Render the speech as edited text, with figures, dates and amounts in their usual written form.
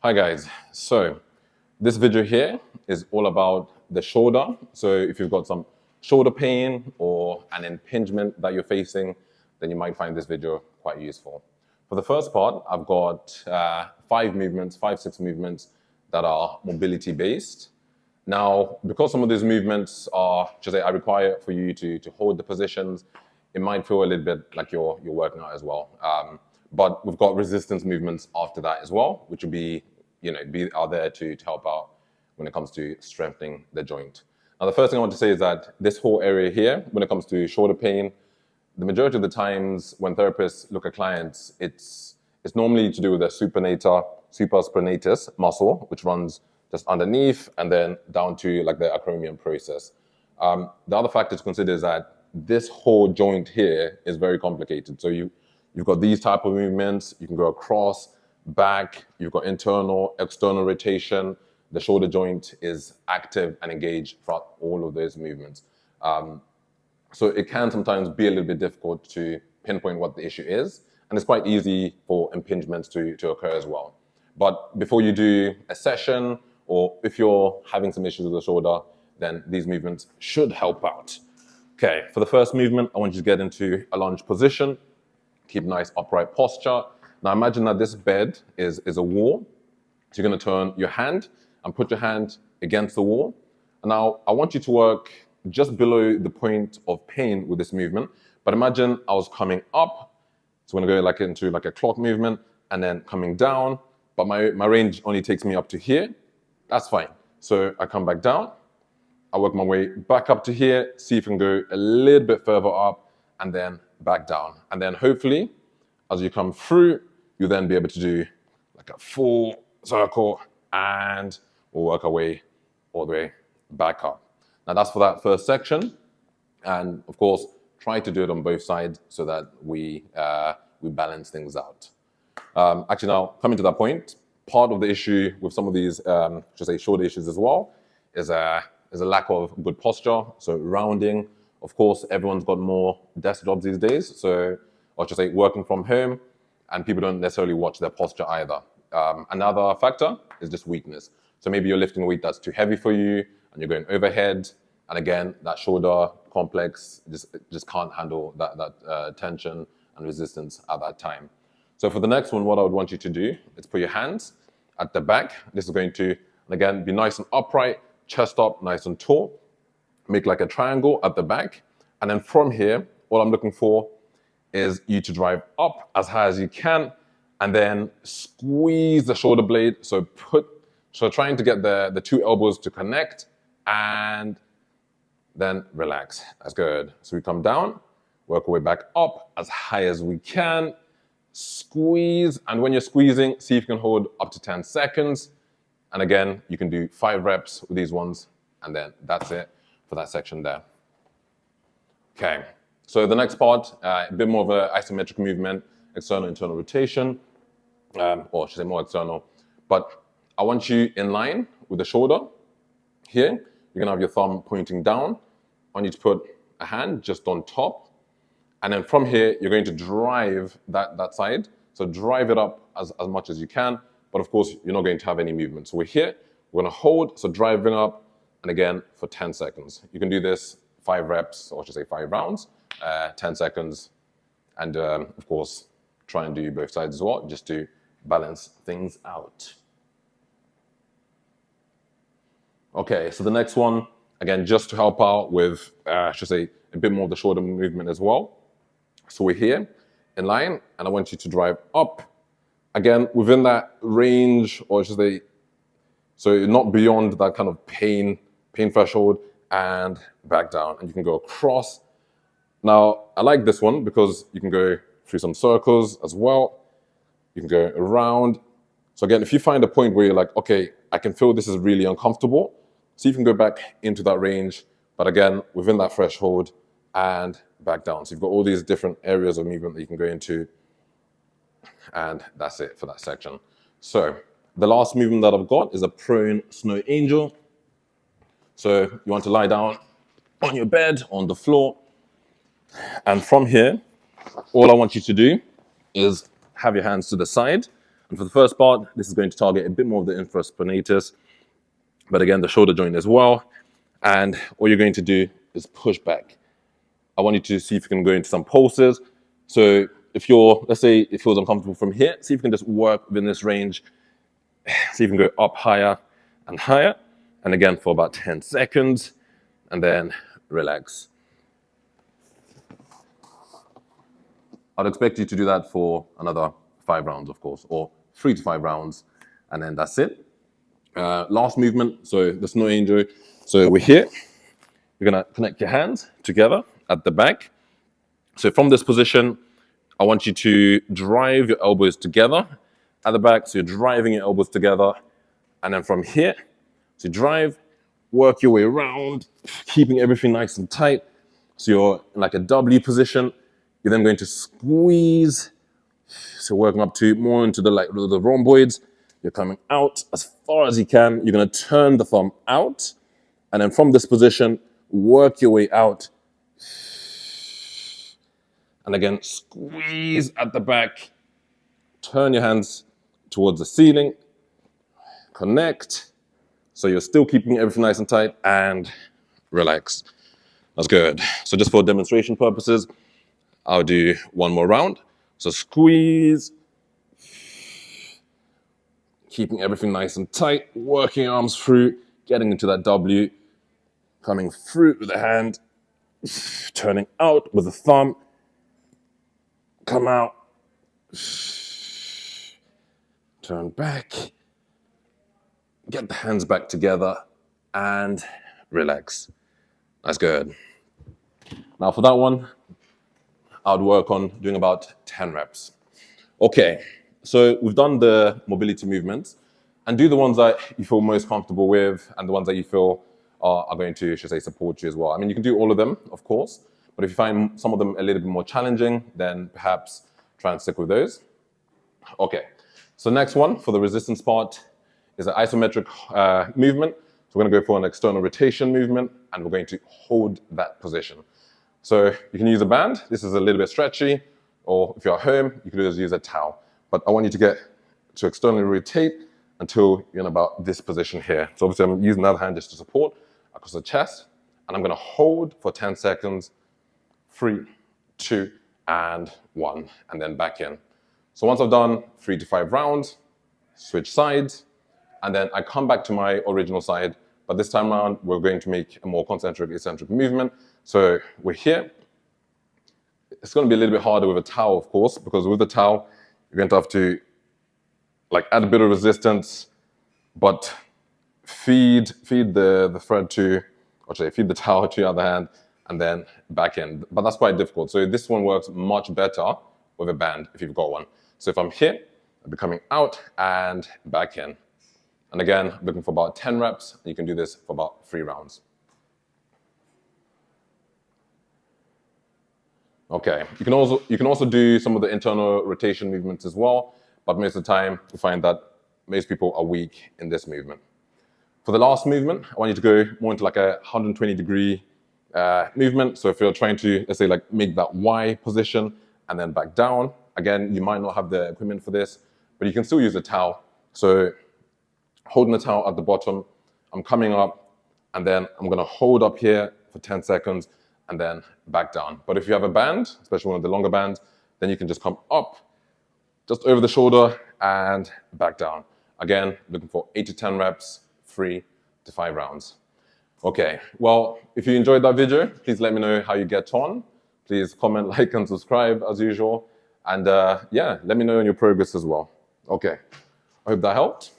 Hi guys, so this video here is all about the shoulder. So if you've got some shoulder pain or an impingement that you're facing, then you might find this video quite useful. For the first part, I've got six movements that are mobility based. Now, because some of these movements are, I require for you to hold the positions, it might feel a little bit like you're working out as well. But we've got resistance movements after that as well, which will be, be out there to help out when it comes to strengthening the joint. Now, the first thing I want to say is that this whole area here, when it comes to shoulder pain, the majority of the times when therapists look at clients, it's normally to do with the supraspinatus muscle, which runs just underneath and then down to like the acromion process. The other factor to consider is that this whole joint here is very complicated. So you've got these type of movements. You can go across, back. You've got internal, external rotation. The shoulder joint is active and engaged throughout all of those movements. So it can sometimes be a little bit difficult to pinpoint what the issue is. And it's quite easy for impingements to occur as well. But before you do a session, or if you're having some issues with the shoulder, then these movements should help out. Okay, for the first movement, I want you to get into a lunge position. Keep nice upright posture. Now imagine that this bed is a wall. So you're going to turn your hand and put your hand against the wall. And now I want you to work just below the point of pain with this movement. But imagine I was coming up. So I'm going to go into a clock movement and then coming down. But my range only takes me up to here. That's fine. So I come back down. I work my way back up to here, see if I can go a little bit further up and then back down. And then hopefully, as you come through, you'll then be able to do like a full circle and we'll work our way all the way back up. Now that's for that first section. And of course, try to do it on both sides so that we balance things out. Actually now, coming to that point, part of the issue with some of these, shoulder issues as well, is a lack of good posture. So rounding, of course, everyone's got more desk jobs these days. So, working from home, and people don't necessarily watch their posture either. Another factor is just weakness. So maybe you're lifting a weight that's too heavy for you, and you're going overhead, and again, that shoulder complex just can't handle that tension and resistance at that time. So for the next one, what I would want you to do is put your hands at the back. This is going to, again, be nice and upright, chest up, nice and tall. Make like a triangle at the back. And then from here, all I'm looking for is you to drive up as high as you can and then squeeze the shoulder blade. So trying to get the two elbows to connect and then relax. That's good. So we come down, work our way back up as high as we can. Squeeze, and when you're squeezing, see if you can hold up to 10 seconds. And again, you can do 5 reps with these ones, and then that's it for that section there. Okay, so the next part, a bit more of an isometric movement, external, internal rotation, or I should say more external. But I want you in line with the shoulder. Here, you're gonna have your thumb pointing down. I want you to put a hand just on top. And then from here, you're going to drive that side. So drive it up as much as you can. But of course, you're not going to have any movement. So we're here, we're gonna hold, so driving up, and again, for 10 seconds. You can do this 5 reps, or I should say 5 rounds, 10 seconds. And of course, try and do both sides as well, just to balance things out. Okay, so the next one, again, just to help out with, a bit more of the shoulder movement as well. So we're here in line, and I want you to drive up. Again, within that range, or so not beyond that kind of pain threshold, and back down. And you can go across. Now, I like this one because you can go through some circles as well. You can go around. So again, if you find a point where you're like, okay, I can feel this is really uncomfortable, see if you can go back into that range, but again, within that threshold, and back down. So you've got all these different areas of movement that you can go into, and that's it for that section. So the last movement that I've got is a prone snow angel. So you want to lie down on your bed, on the floor, and from here, all I want you to do is have your hands to the side, And for the first part, this is going to target a bit more of the infraspinatus, but again, the shoulder joint as well. And all you're going to do is push back. I want you to see if you can go into some pulses. So if you're, let's say it feels uncomfortable from here, see if you can just work within this range. See if you can go up higher and higher. And again, for about 10 seconds, and then relax. I'd expect you to do that for another 5 rounds, of course, or 3 to 5 rounds, and then that's it. Last movement, so there's no injury. So we're here. You're gonna connect your hands together at the back. So from this position, I want you to drive your elbows together at the back. So you're driving your elbows together. And then from here, so drive, work your way around, keeping everything nice and tight. So you're in like a W position. You're then going to squeeze. So working up to more into the rhomboids. You're coming out as far as you can. You're going to turn the thumb out. And then from this position, work your way out. And again, squeeze at the back. Turn your hands towards the ceiling. Connect. So you're still keeping everything nice and tight, and relax. That's good. So just for demonstration purposes, I'll do one more round. So squeeze. Keeping everything nice and tight, working arms through, getting into that W, coming through with the hand, turning out with the thumb, come out, turn back, get the hands back together, and relax. That's good. Now for that one, I'd work on doing about 10 reps. Okay, so we've done the mobility movements, and do the ones that you feel most comfortable with and the ones that you feel are going to, should I say, support you as well. I mean, you can do all of them, of course, but if you find some of them a little bit more challenging, then perhaps try and stick with those. Okay, so next one for the resistance part is an isometric movement. So we're going to go for an external rotation movement, and we're going to hold that position. So you can use a band. This is a little bit stretchy, or if you're at home, you could just use a towel. But I want you to get to externally rotate until you're in about this position here. So obviously I'm using the other hand just to support across the chest, and I'm going to hold for 10 seconds, 3, 2, and 1, and then back in. So once I've done 3 to 5 rounds, switch sides, and then I come back to my original side, but this time around, we're going to make a more concentric, eccentric movement. So we're here. It's going to be a little bit harder with a towel, of course, because with the towel, you're going to have to add a bit of resistance, but feed the thread to, or should I say, feed the towel to your other hand, and then back in. But that's quite difficult. So this one works much better with a band if you've got one. So if I'm here, I'll be coming out and back in. And again, looking for about 10 reps. You can do this for about 3 rounds. Okay, you can also do some of the internal rotation movements as well, but most of the time you find that most people are weak in this movement. For the last movement, I want you to go more into like a 120-degree movement. So if you're trying to, let's say, like make that Y position and then back down, again, you might not have the equipment for this, but you can still use a towel. So holding the towel at the bottom, I'm coming up, and then I'm going to hold up here for 10 seconds, and then back down. But if you have a band, especially one of the longer bands, then you can just come up, just over the shoulder, and back down. Again, looking for 8 to 10 reps, 3 to 5 rounds. Okay, well, if you enjoyed that video, please let me know how you get on. Please comment, like, and subscribe as usual. And yeah, let me know on your progress as well. Okay, I hope that helped.